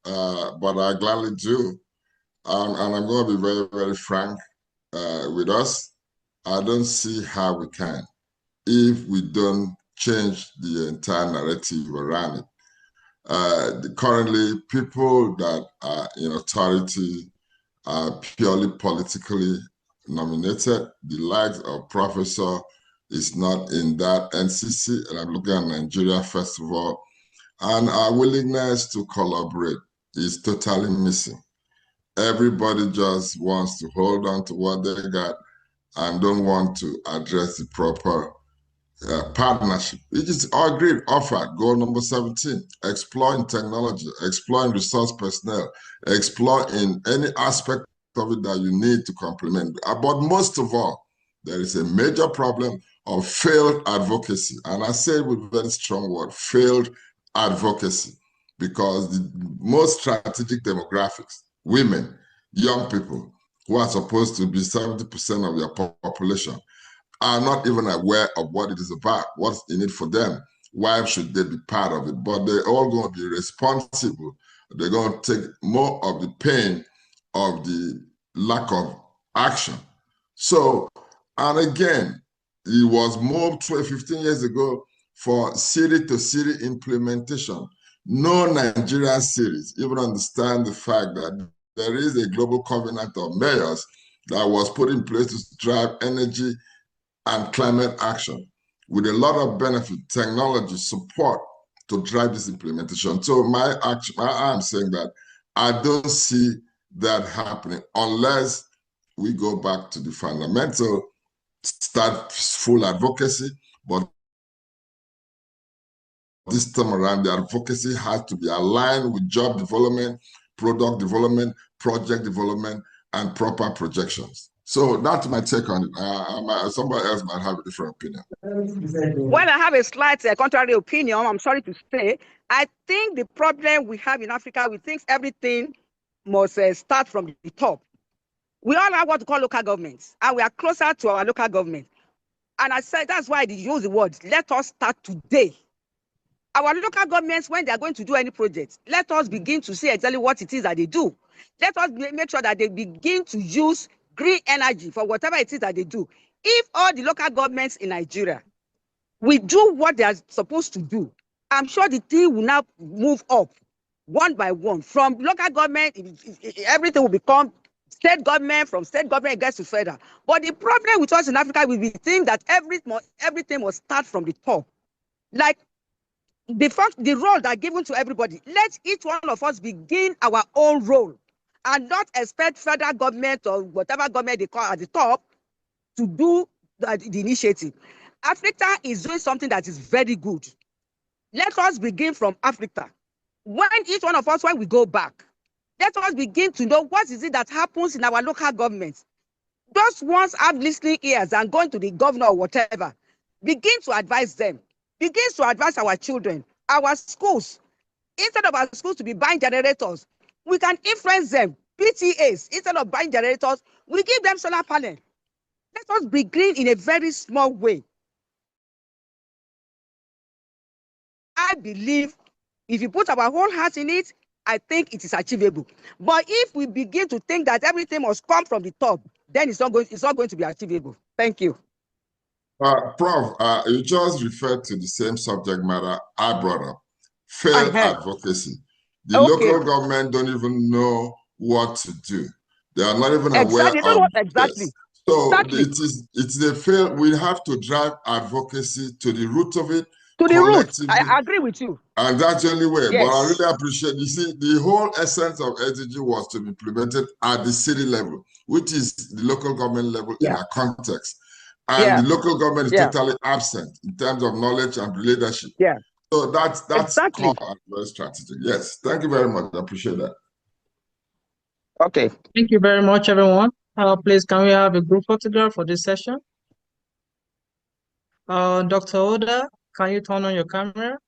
[SPEAKER 4] But I gladly do. And I'm going to be very, very frank with us. I don't see how we can if we don't change the entire narrative around it. Currently, people that are in authority are purely politically nominated. The likes of Professor is not in that NCC, and I'm looking at Nigeria first of all. And our willingness to collaborate is totally missing. Everybody just wants to hold on to what they got and don't want to address the proper partnership. It is agreed, offered, goal number 17, exploring technology, exploring resource personnel, explore in any aspect of it that you need to complement. But most of all, there is a major problem of failed advocacy. And I say it with a very strong word, failed advocacy, because the most strategic demographics, women, young people, who are supposed to be 70% of their population, are not even aware of what it is about, what's in it for them. Why should they be part of it? But they're all going to be responsible. They're going to take more of the pain of the lack of action. So, and again, it was moved 15 years ago for city-to-city implementation. No Nigerian cities even understand the fact that there is a global covenant of mayors that was put in place to drive energy and climate action with a lot of benefit, technology, support to drive this implementation. So I'm saying that I don't see that happening unless we go back to the fundamental, start full advocacy, but this time around, the advocacy has to be aligned with job development, product development, project development, and proper projections. So that's my take on it. Somebody else might have a different opinion.
[SPEAKER 5] Well, I have a slight contrary opinion. I'm sorry to say. I think the problem we have in Africa, we think everything must start from the top. We all have what we call local governments, and we are closer to our local government. And I said, that's why I use the word, let us start today. Our local governments, when they are going to do any project, let us begin to see exactly what it is that they do. Let us make sure that they begin to use green energy for whatever it is that they do. If all the local governments in Nigeria will do what they are supposed to do, I'm sure the thing will now move up one by one. From local government, everything will become state government, from state government it gets to federal. But the problem with us in Africa, we think that everything must start from the top. Like the role that given to everybody, let each one of us begin our own role and not expect federal government or whatever government they call at the top to do the initiative. Africa is doing something that is very good. Let us begin from Africa. When each one of us, when we go back, let us begin to know what is it that happens in our local governments. Those ones have listening ears and going to the governor or whatever. Begin to advise them. Begin to advise our children, our schools. Instead of our schools to be buying generators, we can influence them. PTAs, instead of buying generators, we give them solar panel. Let us begin in a very small way. I believe if you put our whole heart in it, I think it is achievable. But if we begin to think that everything must come from the top, then it's not going to be achievable. Thank you.
[SPEAKER 4] Prof, you just referred to the same subject matter I brought up, failed advocacy. The local government don't even know what to do. They are not even aware of
[SPEAKER 5] exactly.
[SPEAKER 4] So it is a fail. We have to drive advocacy to the root of it.
[SPEAKER 5] To the root. I agree with you.
[SPEAKER 4] And that's the only way.
[SPEAKER 5] Yes.
[SPEAKER 4] But I really appreciate, you see, the whole essence of SDG was to be implemented at the city level, which is the local government level in our context. And the local government is totally absent in terms of knowledge and leadership.
[SPEAKER 5] Yeah.
[SPEAKER 4] So that's
[SPEAKER 5] exactly.
[SPEAKER 4] very strategic. Yes. Thank you very much. I appreciate that.
[SPEAKER 5] Okay.
[SPEAKER 7] Thank you very much, everyone. Please, can we have a group photograph for this session? Dr. Hoda, can you turn on your camera?